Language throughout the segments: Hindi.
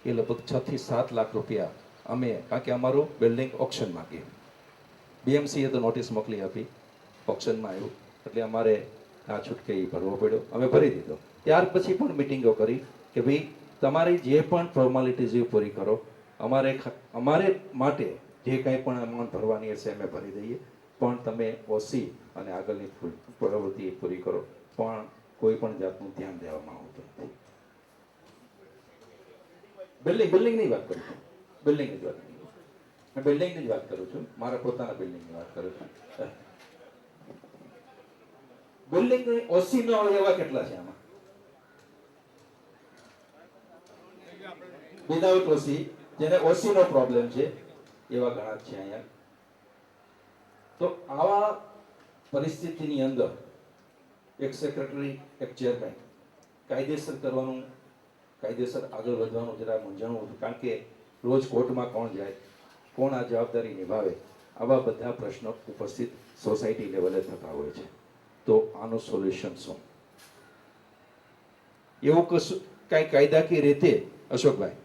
એ લગભગ 6 થી 7 લાખ રૂપિયા અમે, કારણ કે અમારું બિલ્ડિંગ ઓક્શનમાં ગયું, બીએમસીએ તો નોટિસ મોકલી આપી, ઓક્શનમાં આવ્યું એટલે અમારે આ છૂટકે એ ભરવો પડ્યો, અમે ભરી દીધો. ત્યાર પછી પણ મિટિંગો કરી કે ભાઈ તમારી જે પણ ફોર્માલિટીઝ પૂરી કરો, અમારે માટે જે કાંઈ પણ અમાઉન્ટ ભરવાની હશે અમે ભરી દઈએ, પણ તમે ઓસી અને આગળની પ્રવૃત્તિ પૂરી કરો. પણ કોઈ પણ જાતનું ધ્યાન દેવામાં આવતું નથી. બિલ્ડિંગની વાત કરું છું, બિલ્ડિંગની જ વાત મેં બિલ્ડિંગની જ વાત કરું છું, મારા પોતાના બિલ્ડિંગની વાત કરું છું. બિલ્ડિંગ ઓસી ન હોય એવા કેટલા છે આમાં? વિધાઉટ ઓસી, જેને ઓસી નો પ્રોબ્લેમ છે એવા ઘણા છે અહીંયા. તો આવા પરિસ્થિતિની અંદર એક સેક્રેટરી, એક ચેરમેન, કાયદેસર કરવાનું, કાયદેસર આગળ વધવાનું જરા મૂંઝાણું હતું, કારણ કે રોજ કોર્ટમાં કોણ જાય, કોણ આ જવાબદારી નિભાવે, આવા બધા પ્રશ્નો ઉપસ્થિત સોસાયટી લેવલે થતા હોય છે. તો આનું સોલ્યુશન શું? એવું કશું કાંઈ કાયદાકીય રીતે, અશોકભાઈ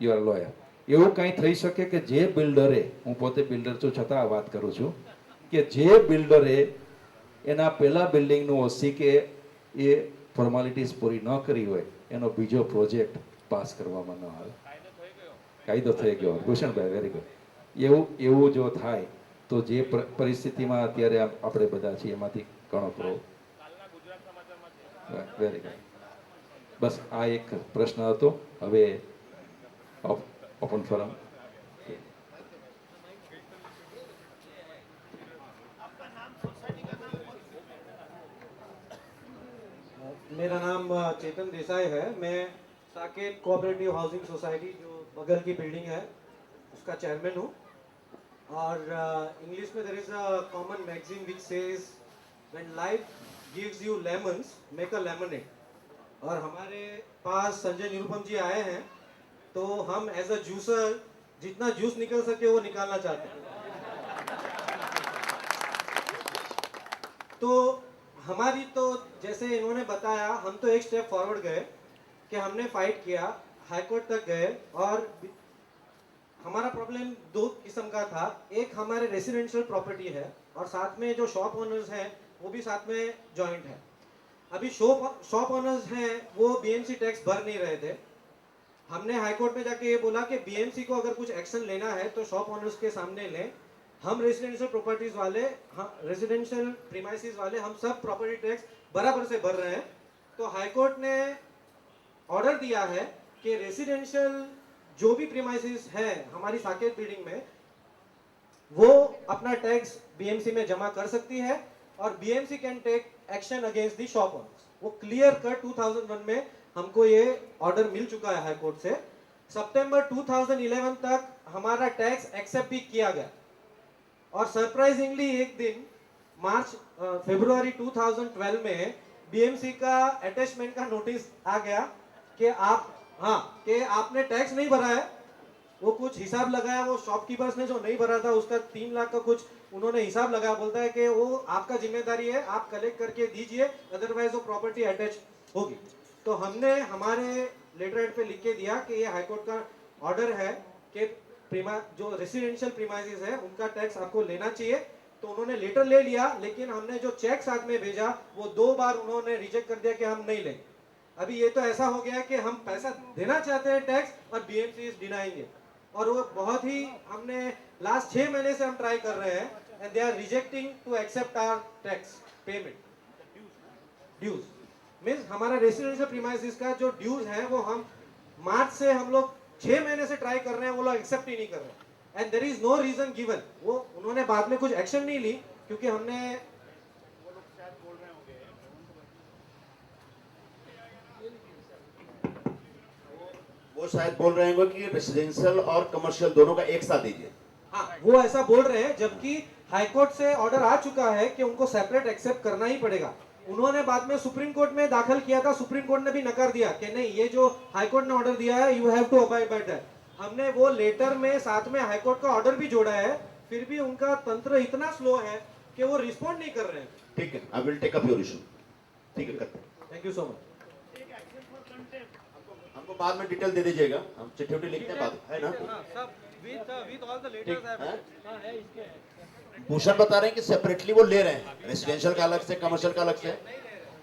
યુ આર લોયર, એવું કાંઈ થઈ શકે કે જે બિલ્ડરે, હું પોતે બિલ્ડર છું છતાં વાત કરું છું, કે જે બિલ્ડરે એના પહેલા બિલ્ડિંગનું ઓસી કે એ ફોર્માલિટીઝ પૂરી ન કરી હોય, એનો બીજો પ્રોજેક્ટ પાસ કરવામાં ન આવે? કાયદો થઈ ગયો. Bhushanbhai very good. એવું જો થાય તો જે પરિસ્થિતિમાં અત્યારે આપણે બધા છીએ એમાંથી ઘણો ખરો. Very good. બસ આ એક પ્રશ્ન હતો. હવે ઓપન ફોરમ. मेरा नाम चेतन देसाई है। मैं साकेत कोऑपरेटिव हाउसिंग सोसाइटी जो बगल की बिल्डिंग है उसका चेयरमैन हूँ। और इंग्लिश में there is a common magazine which says when life gives you lemons make a lemonade. और हमारे पास संजय निरुपम जी आए हैं, तो हम एज अ जूसर जितना जूस निकल सके वो निकालना चाहते हैं। तो हमारी तो जैसे इन्होंने बताया, हम तो एक स्टेप फॉरवर्ड गए कि हमने फाइट किया, हाई कोर्ट तक गए। और हमारा प्रॉब्लम दो किस्म का था। एक हमारे रेसिडेंशियल प्रॉपर्टी है और साथ में जो शॉप ओनर्स हैं वो भी साथ में जॉइंट है। अभी शॉप ओनर्स हैं वो बीएमसी टैक्स भर नहीं रहे थे। हमने हाई कोर्ट में जाके ये बोला कि बीएमसी को अगर कुछ एक्शन लेना है तो शॉप ओनर्स के सामने लें। हम रेसिडेंशियल प्रॉपर्टीज वाले, रेसिडेंशियल प्रीमाइसेस वाले, हम सब प्रॉपर्टी टैक्स बराबर से भर रहे हैं। तो हाई कोर्ट ने ऑर्डर दिया है कि रेसिडेंशियल जो भी प्रीमाइसेस है हमारी साकेत बिल्डिंग में, वो अपना टैक्स बीएमसी में जमा कर सकती है और BMC can take action against the shop owners. वो क्लियर कट 2001 में हमको ये ऑर्डर मिल चुका है हाई कोर्ट से। सितंबर 2011 तक हमारा टैक्स एक्सेप्ट भी किया गया। और सरप्राइजिंगली एक दिन फरवरी 2012 में बीएमसी का अटैचमेंट का नोटिस आ गया कि आपने टैक्स नहीं भरा है। वो कुछ हिसाब लगाया, वो शॉपकीपर्स ने जो नहीं भरा था उसका 3 लाख का कुछ उन्होंने हिसाब लगाया। बोलता है कि वो आपका जिम्मेदारी है, आप कलेक्ट करके दीजिए, अदरवाइज वो प्रॉपर्टी अटैच होगी। तो हमने हमारे लेटर हेड पे लिख के दिया कि ये हाईकोर्ट का ऑर्डर है कि जो रेसिडेंशियल प्रीमाइसेस है उनका टैक्स आपको लेना चाहिए। तो उन्होंने लेटर ले लिया, लेकिन हमने जो चेक साथ में भेजा वो 2 बार उन्होंने रिजेक्ट कर दिया कि हम नहीं लेंगे। अभी ये तो ऐसा हो गया कि हम पैसा देना चाहते हैं टैक्स और बीएमसी इज डिनाइंग इट। और वो बहुत ही, हमने लास्ट 6 महीने से हम ट्राई कर रहे हैं and they are rejecting to accept our tax payment dues. Means हमारा रेसिडेंशियल प्रीमाइसेस का जो ड्यूज है वो हम मार्च से हम लोग 6 महीने से ट्राई कर रहे हैं, वो लोग एक्सेप्ट ही नहीं कर रहे। And there is no reason given. वो उन्होंने बाद में कुछ एक्शन नहीं ली क्योंकि हमने, वो शायद बोल रहे होंगे कि रेसिडेंशियल और कमर्शियल दोनों का एक साथ दीजिए। हाँ वो ऐसा बोल रहे हैं, जबकि हाईकोर्ट से ऑर्डर आ चुका है कि उनको सेपरेट एक्सेप्ट करना ही पड़ेगा। उन्होंने बाद में सुप्रीम कोर्ट में दाखिल किया था, सुप्रीम कोर्ट ने भी नकार दिया कि नहीं, ये जो हाईकोर्ट ने ऑर्डर दिया है you have to abide by that. हमने वो लेटर में साथ में हाईकोर्ट का ऑर्डर भी जोड़ा है, फिर भी उनका तंत्र इतना स्लो है कि वो रिस्पॉन्ड नहीं कर रहे हैं। ठीक है, I will take up your issue. ठीक है, करते हैं। Thank you so much. हमको हमको बाद में डिटेल दे दीजिएगा, हम चिट्ठी उट्ठी लिखते हैं बाद, है ना? सब with all the ठीक letters है? है। भूषण बता रहे हैं कि सेपरेटली वो ले रहे हैं, रेसिडेंशियल का अलग से, कमर्शियल का अलग से।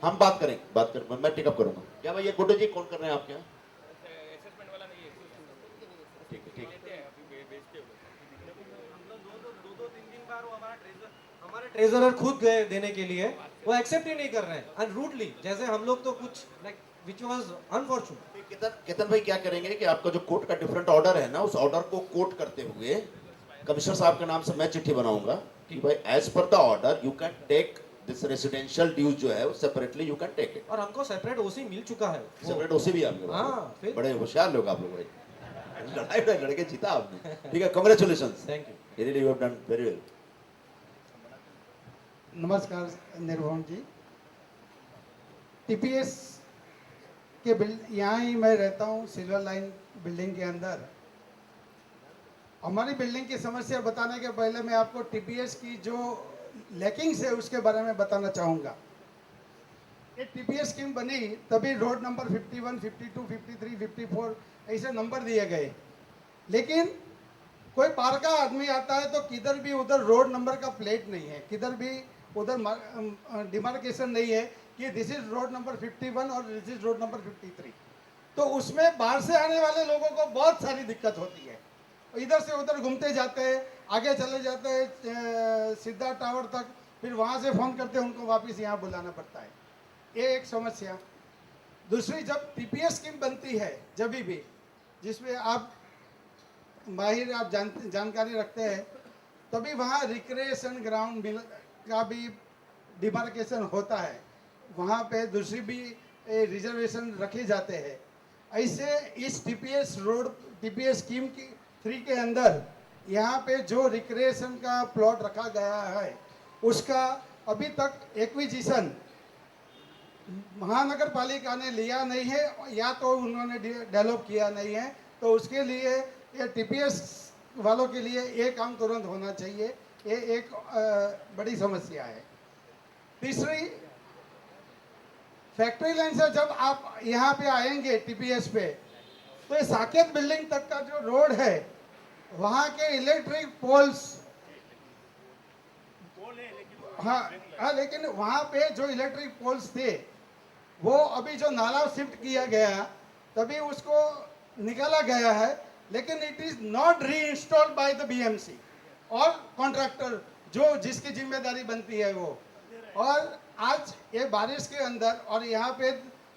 हम बात करेंगे, मैं टेकअप करूंगा। क्या भैया गुड्डू जी कौन कर रहे हैं आपके यहाँ? ठीक है, ठीक है। तीन बार वो हमारे ट्रेजरर खुद गए देने के लिए, वो एक्सेप्ट ही नहीं कर रहे हैं अनरूटली, जैसे हम लोग तो कुछ like which was unfortunate. Ketan भाई क्या करेंगे कि आपका जो कोर्ट का डिफरेंट ऑर्डर है ना, उस ऑर्डर को कोट करते हुए कमिश्नर साहब के नाम से मैं चिट्ठी बनाऊंगा कि भाई as per the order you can take this residential dues जो है वो separately you can take it. और हमको सेपरेट ओसी मिल चुका है। सेपरेट ओसी भी आपके पास? हाँ, फिर? बड़े होशियार लोग आप लोग भाई, लड़ाई लड़के जीता आपने। ठीक है, congratulations, thank you. Really you have done very well. नमस्कार निर्भवन जी। टीपीएस के यहाँ ही मैं रहता हूँ, सिल्वर लाइन बिल्डिंग के अंदर। हमारी बिल्डिंग की समस्या बताने के पहले मैं आपको टीपीएस की जो लैकिंग्स है उसके बारे में बताना चाहूँगा। ये टीपीएस स्कीम बनी तभी रोड नंबर 51, 52, 53, 54 ऐसे नंबर दिए गए, लेकिन कोई बाहर का आदमी आता है तो किधर भी उधर रोड नंबर का प्लेट नहीं है, किधर भी उधर डिमार्केशन नहीं है कि दिस इज रोड नंबर 51 और दिस इज रोड नंबर 53। तो उसमें बाहर से आने वाले लोगों को बहुत सारी दिक्कत होती है, इधर से उधर घूमते जाते हैं, आगे चले जाते हैं सिद्धार्थ टावर तक, फिर वहाँ से फ़ोन करते हैं, उनको वापस यहाँ बुलाना पड़ता है। ये एक समस्या। दूसरी, जब टीपीएस स्कीम बनती है जब भी, जिसमें आप माहिर आप जानकारी रखते हैं, तभी वहाँ रिक्रिएशन ग्राउंड का भी डिमार्केशन होता है, वहाँ पे दूसरी भी रिजर्वेशन रखे जाते हैं। ऐसे इस टीपीएस स्कीम की 3 के अंदर यहाँ पे जो रिक्रिएशन का प्लॉट रखा गया है उसका अभी तक एक्विजिशन महानगर पालिका ने लिया नहीं है, या तो उन्होंने डेवलप किया नहीं है। तो उसके लिए ये टीपीएस वालों के लिए ये काम तुरंत होना चाहिए, ये एक बड़ी समस्या है। तीसरी, फैक्ट्री लाइन से जब आप यहाँ पे आएंगे टीपीएस पे, तो ये साकेत बिल्डिंग तक का जो रोड है, वहाँ के इलेक्ट्रिक पोल्स, हाँ, लेकिन वहाँ पे जो इलेक्ट्रिक पोल्स थे वो अभी जो नाला शिफ्ट किया गया तभी उसको निकाला गया है, लेकिन इट इज नॉट री इंस्टॉल्ड बाय द बीएमसी और कॉन्ट्रैक्टर जो जिसकी जिम्मेदारी बनती है वो। और आज ये बारिश के अंदर, और यहाँ पे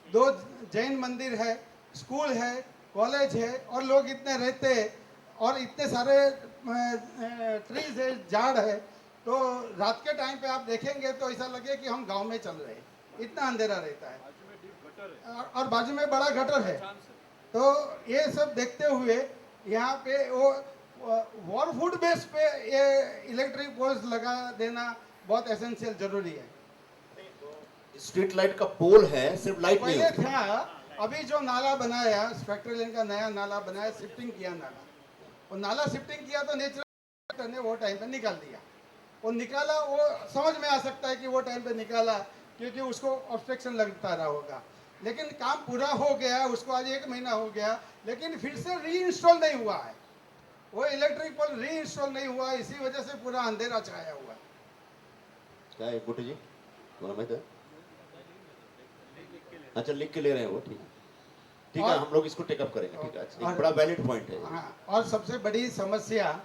2 जैन मंदिर है, स्कूल है, कॉलेज है, और लोग इतने रहते हैं, और इतने सारे ट्रीज है, झाड़ है, तो रात के टाइम पे आप देखेंगे तो ऐसा लगे कि हम गांव में चल रहे हैं, इतना अंधेरा रहता है, और बाजू में बड़ा गटर है। तो ये सब देखते हुए यहाँ पे वो वॉर फूड बेस पे ये इलेक्ट्रिक पोल्स लगा देना बहुत एसेंशियल जरूरी है। स्ट्रीट लाइट का पोल है, सिर्फ लाइट नहीं पहले होती। था, अभी जो नाला बनाया, फैक्ट्री लाइन का नया नाला बनाया, शिफ्टिंग किया नाला, वो नाला शिफ्टिंग किया तो नेचुरल ने वो टाइम पे निकाल दिया, वो निकाला, वो समझ में आ सकता है कि वो टाइम पे निकाला क्योंकि उसको ऑब्स्ट्रक्शन लगता रहा होगा, लेकिन काम पूरा हो गया, उसको आज 1 महीना हो गया, लेकिन फिर से री इंस्टॉल नहीं हुआ है, वो इलेक्ट्रिक पोल री इंस्टॉल नहीं हुआ, इसी वजह से पूरा अंधेरा छाया हुआ है। क्या है गुड्डू जी, अच्छा लिख के ले रहे हैं वो, ठीक है, ठीक है, हम लोग इसको टेकअप करेंगे, ठीक है, एक बड़ा वैलिड पॉइंट है। हाँ, और सबसे बड़ी समस्या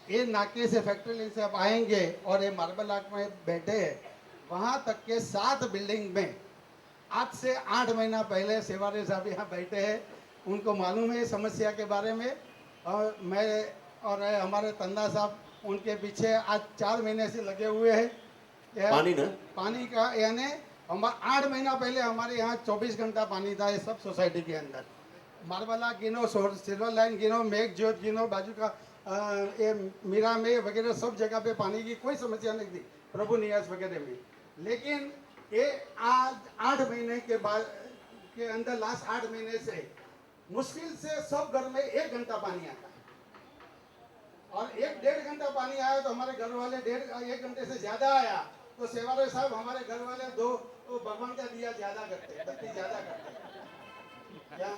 ये नाके से फैक्ट्री लाइन से आप आएंगे और ये मार्बल आर्ट में बैठे हैं, वहाँ तक के 7 बिल्डिंग में आज से 8 महीना पहले सेवारे साहब यहाँ बैठे हैं, उनको मालूम है समस्या के बारे में, और मैं और हमारे तन्ना साहब उनके पीछे आज 4 महीने से लगे हुए हैं। पानी ना, पानी का, यानी हम 8 महीना पहले हमारे यहाँ 24 घंटा पानी था, ये सब सोसाइटी के अंदर, मार्बला गिनो, सिल्वर लाइन गिनो, मेघ ज्योत गिनो, बाजू का ये मीरा में वगैरह सब जगह पे पानी की कोई समस्या नहीं थी, प्रभु निवास वगैरह में। लेकिन ये आज 8 महीने के बाद के अंदर, लास्ट 8 महीने से मुश्किल से सब घर में 1 घंटा पानी आता है, और 1-1.5 घंटा पानी आया तो हमारे घर वाले 1 घंटे से ज्यादा आया तो सेवारे साहब हमारे घर वाले 2 भगवान का दिया ज्यादा करते, बत्ती ज्यादा करते। या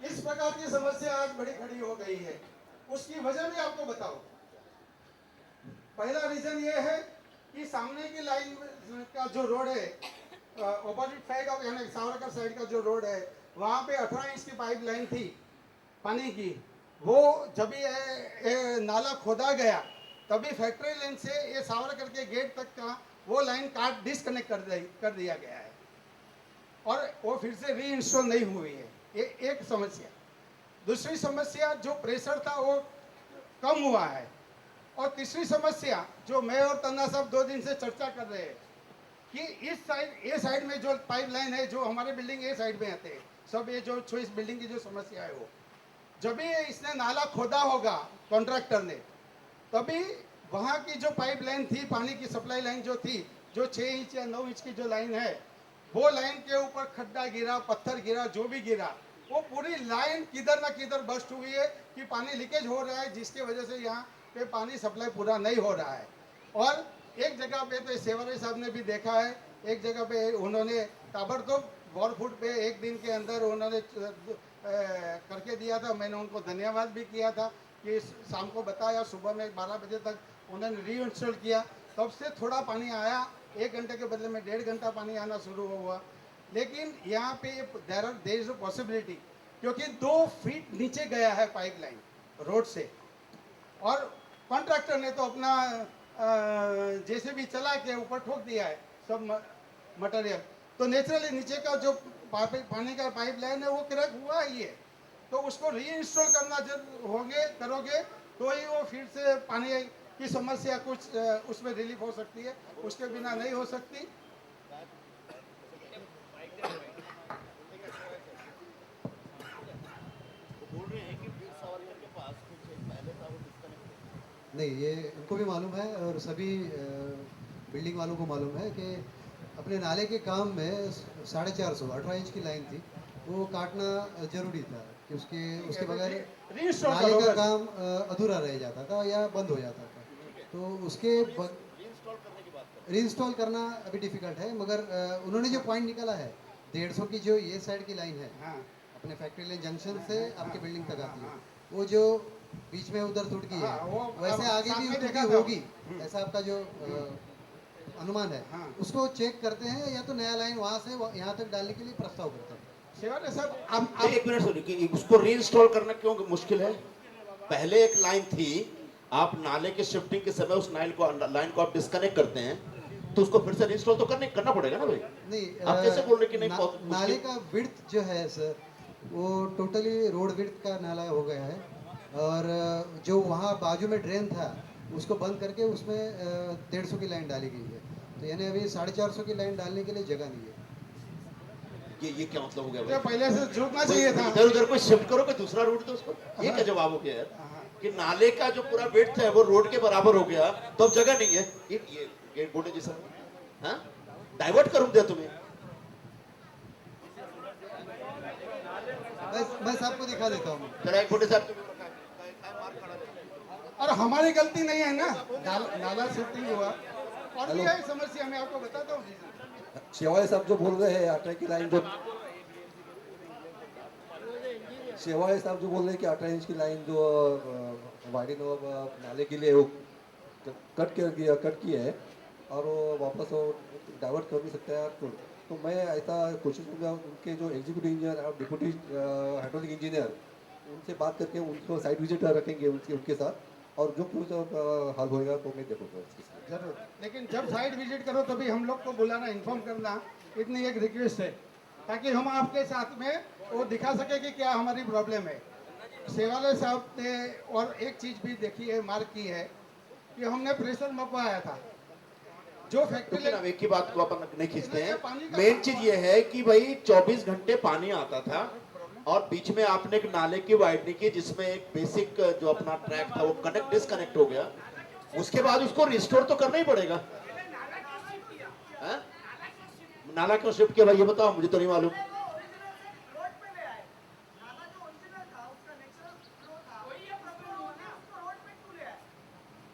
इस प्रकार की समस्या आज बड़ी खड़ी हो गई है। उसकी वजह भी आपको बताओ। पहला रीजन ये है कि सामने की लाइन का जो रोड है, ऑपोजिट साइड ऑफ यानी सावरकर साइड का जो रोड है, वहाँ पे 18 इंच की पाइप लाइन थी पानी की। वो जब ये नाला खोदा गया तभी फैक्ट्री लाइन से ये सावरकर के गेट तक का वो लाइन काट डिस्कनेक्ट कर दिया गया है और वो फिर से री इंस्टॉल नहीं हुई है। ये एक समस्या। दूसरी समस्या, जो प्रेशर था वो कम हुआ है। और तीसरी समस्या जो मैं और तन्ना साहब 2 दिन से चर्चा कर रहे हैं कि इस साइड, ए साइड में जो पाइपलाइन है, जो हमारे बिल्डिंग ए साइड में आते हैं सब, ये जो इस बिल्डिंग की जो समस्या है वो जब भी इसने नाला खोदा होगा कॉन्ट्रैक्टर ने, तभी वहाँ की जो पाइपलाइन थी, पानी की सप्लाई लाइन जो थी, जो 6 इंच या 9 इंच की जो लाइन है, वो लाइन के ऊपर खड्डा गिरा, पत्थर गिरा, जो भी गिरा, वो पूरी लाइन किधर ना किधर बस्ट हुई है कि पानी लीकेज हो रहा है, जिसकी वजह से यहाँ पे पानी सप्लाई पूरा नहीं हो रहा है। और एक जगह पे तो सेवारे साहब ने भी देखा है, एक जगह पे उन्होंने ताबड़तोड़ बोर फुट पे एक दिन के अंदर उन्होंने करके दिया था। मैंने उनको धन्यवाद भी किया था कि शाम को बताया, सुबह में 12 बजे तक उन्होंने री इंस्टॉल किया, तब से थोड़ा पानी आया। 1 घंटे के बदले में 1.5 घंटा पानी आना शुरू हुआ। लेकिन यहाँ पे देयर इज अ पॉसिबिलिटी, क्योंकि 2 फीट नीचे गया है पाइपलाइन रोड से, और कॉन्ट्रैक्टर ने तो अपना जैसे भी चला के ऊपर ठोक दिया है सब मटेरियल, तो नेचुरली नीचे का जो पानी का पाइपलाइन है वो क्रैक हुआ ही है। तो उसको री इंस्टॉल करना जब करोगे तो ही वो फिर से पानी की समस्या कुछ उसमें रिलीफ हो सकती है, उसके बिना नहीं हो सकती। नहीं, ये उनको भी मालूम है और सभी बिल्डिंग वालों को मालूम है कि अपने नाले के काम में 450 18 इंच की लाइन थी, वो काटना जरूरी था कि उसके बगैर नाले का काम अधूरा रह जाता था या बंद हो जाता था। तो उसके रीइंस्टॉल करना अभी डिफिकल्ट है, मगर उन्होंने जो पॉइंट निकाला है 150 की जो ये साइड की लाइन है, हाँ। अपने फैक्ट्री लाइन जंक्शन से आपके बिल्डिंग तक आती है, वो जो बीच में उधर टूटकी है, वैसे आगे भी टूटकी होगी, ऐसा आपका जो अनुमान है, उसको चेक करते हैं या तो नया लाइन वहाँ से यहाँ तक डालने के लिए प्रस्ताव करते हैं। शिवानी साहब, आप 1 मिनट सुनिए कि उसको रीइंस्टॉल करना क्यों मुश्किल है? पहले एक लाइन थी, आप नाले के शिफ्टिंग के समय उस लाइन को आप डिस्कनेक्ट करते हैं, तो उसको फिर से रीइंस्टॉल तो करना पड़ेगा ना भाई। नहीं, आप कैसे बोल रहे कि नहीं बहुत नाले का विड्थ जो है सर, वो टोटली रोड विड्थ का नाला हो गया है, और जो वहाँ बाजू में ड्रेन था उसको बंद करके उसमें 150 की लाइन डाली गई है, तो यानी अभी 450 की लाइन डालने के लिए जगह नहीं है। ये क्या मतलब हो गया तो भाई? पहले से जुड़ना चाहिए था। इधर उधर कोई शिफ्ट करो, कोई दूसरा रूट दो उसको। ये क्या जवाब हो गया यार कि नाले का जो पूरा विड्थ है वो रोड के बराबर हो गया, तो अब जगह नहीं है। ये बोले जी सर, हाँ डाइवर्ट करूँ दिया तुम्हें? बस आपको दिखा देता हूँ। जरा एक बोले साहब और हमारी गलती नहीं है ना, नाला शिफ्टिंग हुआ। और भी है समस्या, मैं आपको बताता हूँ। शेवाळे साहब जो बोल रहे हैं 18 की लाइन जो शेवाळे साहब जो बोल रहे हैं कि 18 इंच की लाइन जो वाइडिंग नाले के लिए वो कट की है और वो वापस वो डाइवर्ट कर भी सकता है। तो मैं ऐसा कोशिश करूँगा उनके जो एग्जीक्यूटिव इंजीनियर और डिप्यूटी हाइड्रोलिक इंजीनियर, उनसे बात करके उनको साइट विजिट रखेंगे उनके साथ, और जो कुछ हल होएगा तो मैं देखूँगा जरूर। लेकिन जब साइट विजिट करो तभी हम लोग को बुलाना, इन्फॉर्म करना, इतनी एक रिक्वेस्ट है, ताकि हम आपके साथ में वो दिखा सके कि क्या हमारी प्रॉब्लम है। सेवाले साहब ने और एक चीज़ भी देखी है, मार्क की है कि हमने प्रेशर मपवाया था जो फैक्ट्री। अब एक ही बात को अपन नहीं खींचते हैं। मेन चीज ये है कि भाई 24 घंटे पानी आता था और बीच में आपने एक नाले की वाइडनिंग की जिसमें एक बेसिक जो अपना ट्रैक था वो डिस्कनेक्ट हो गया, उसके बाद उसको रिस्टोर तो करना ही पड़ेगा। नाला क्यों शिफ्ट किया भाई ये बताओ, मुझे तो नहीं मालूम।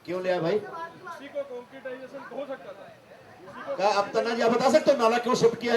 क्यों लिया भाई? उसी को कंक्रीटाइजेशन हो सकता था। क्या अब तन्ना जी आप बता सकते हो नाला क्यों शिफ्ट किया है?